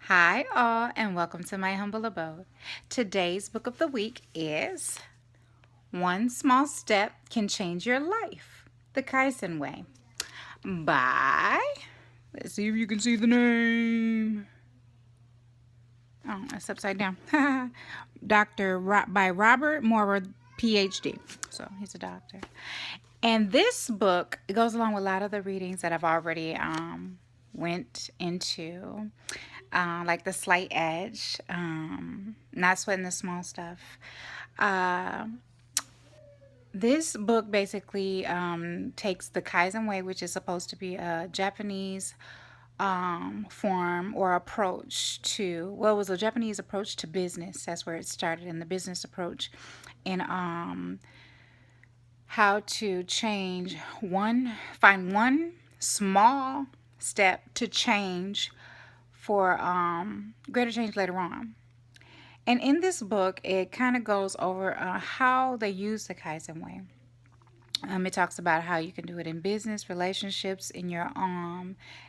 Hi, all, and welcome to my humble abode. Today's book of the week is One Small Step Can Change Your Life, The Kaizen Way by, let's see if you can see the name. Oh, it's upside down. By Robert Maurer Ph.D. So he's a doctor. And this book goes along with a lot of the readings that I've already went into, like the slight edge, not sweating the small stuff. Uh, this book basically takes the Kaizen way, which is supposed to be a Japanese form or approach to, well, it was a Japanese approach to business. That's where it started, in the business approach, and how to find one small step to change for greater change later on. And in this book, it kind of goes over how they use the Kaizen way. It talks about how you can do it in business, relationships, in your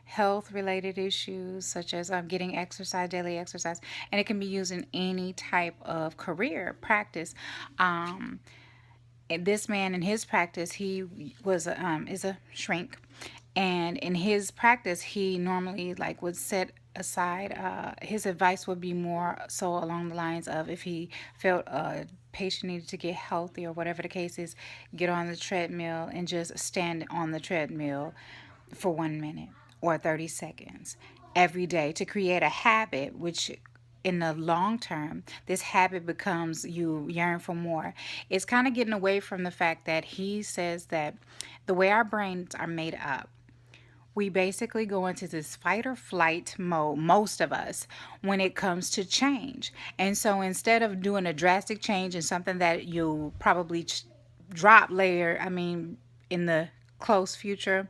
health related issues, such as getting exercise, daily exercise, and it can be used in any type of career practice. This man, in his practice, he was is a shrink, and in his practice he normally like would set aside, his advice would be more so along the lines of, if he felt a patient needed to get healthy or whatever the case is, get on the treadmill and just stand on the treadmill for 1 minute or 30 seconds every day to create a habit, which in the long term, this habit becomes, you yearn for more. It's kind of getting away from the fact that he says that the way our brains are made up, we basically go into this fight or flight mode, most of us, when it comes to change. And so instead of doing a drastic change in something that you'll probably drop later, in the close future,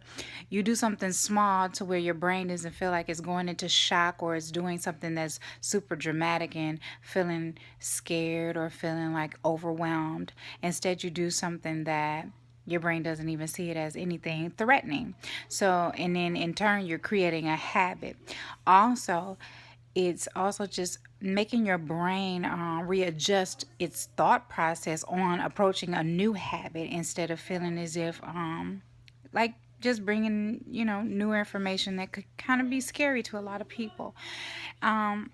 you do something small to where your brain doesn't feel like it's going into shock or it's doing something that's super dramatic and feeling scared or feeling like overwhelmed. Instead, you do something that your brain doesn't even see it as anything threatening. So, and then in turn, you're creating a habit. Also, it's also just making your brain readjust its thought process on approaching a new habit, instead of feeling as if like just bringing, new information that could kind of be scary to a lot of people. um,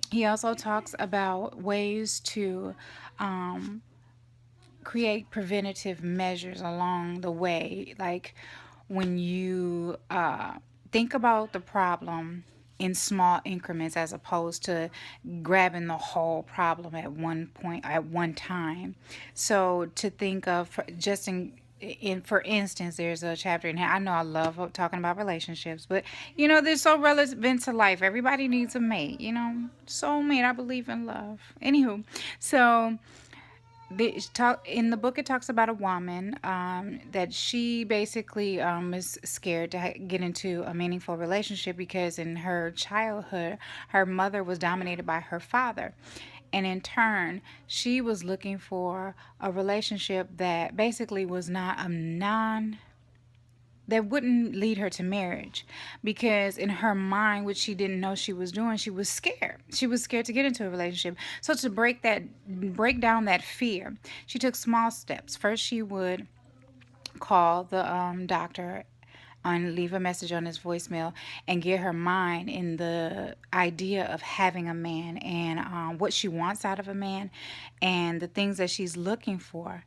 he also talks about ways to create preventative measures along the way, like when you think about the problem in small increments, as opposed to grabbing the whole problem at one point, at one time. So to think of, just for instance, there's a chapter in here. I know I love talking about relationships, but they're so relevant to life. Everybody needs a mate, soulmate. I believe in love. Anywho, so in the book, it talks about a woman that she basically is scared to get into a meaningful relationship, because in her childhood her mother was dominated by her father, and in turn she was looking for a relationship that basically was not a non that wouldn't lead her to marriage, because in her mind, which she didn't know she was doing, she was scared. She was scared to get into a relationship. So to break down that fear, she took small steps. First, she would call the doctor and leave a message on his voicemail, and get her mind in the idea of having a man, and what she wants out of a man, and the things that she's looking for.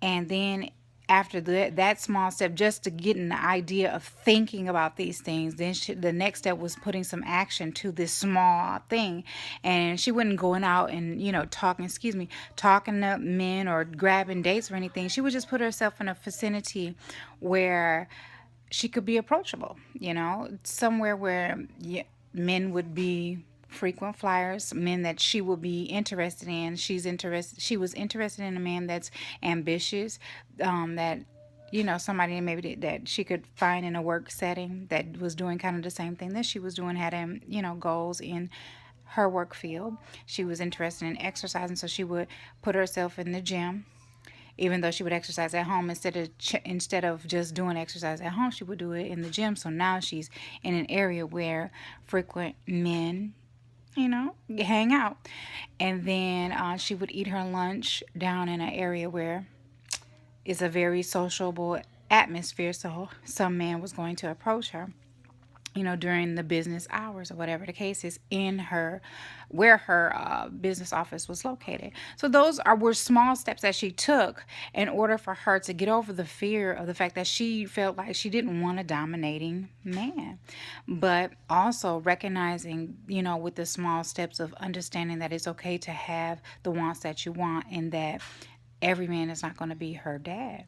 And then after that small step, just to get an idea of thinking about these things, then the next step was putting some action to this small thing. And she wasn't going out and talking to men or grabbing dates or anything. She would just put herself in a vicinity where she could be approachable, somewhere where men would be frequent flyers, men that she would be interested in. She was interested in a man that's ambitious, that somebody maybe that she could find in a work setting that was doing kind of the same thing that she was doing, had goals in her work field. She was interested in exercising, so she would put herself in the gym. Even though she would exercise at home, instead of just doing exercise at home, she would do it in the gym. So now she's in an area where frequent men hang out. And then she would eat her lunch down in an area where it's a very sociable atmosphere. So some man was going to approach her, during the business hours or whatever the case is, in her where her business office was located. So those were small steps that she took in order for her to get over the fear of the fact that she felt like she didn't want a dominating man, but also recognizing, with the small steps of understanding that it's okay to have the wants that you want, and that every man is not going to be her dad.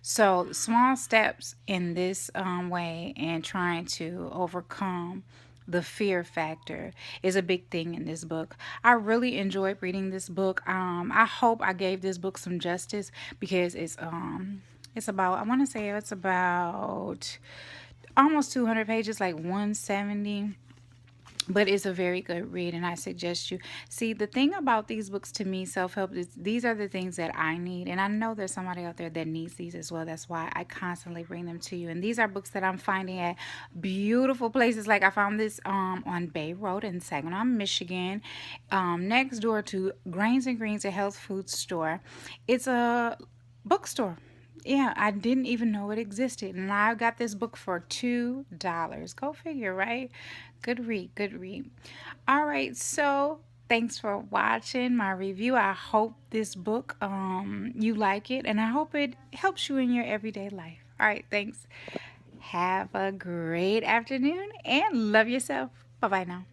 So, small steps in this way, and trying to overcome the fear factor, is a big thing in this book. I really enjoyed reading this book. I hope I gave this book some justice, because it's about, I want to say it's about almost 200 pages, like 170, but it's a very good read, and I suggest you see. The thing about these books, to me, self-help, is these are the things that I need, and I know there's somebody out there that needs these as well. That's why I constantly bring them to you. And these are books that I'm finding at beautiful places. Like, I found this on Bay Road in Saginaw, Michigan, next door to Grains and Greens, a health food store. It's a bookstore. Yeah, I didn't even know it existed. And I got this book for $2. Go figure, right? Good read, good read. All right, so thanks for watching my review. I hope this book, you like it, and I hope it helps you in your everyday life. All right, thanks. Have a great afternoon and love yourself. Bye bye now.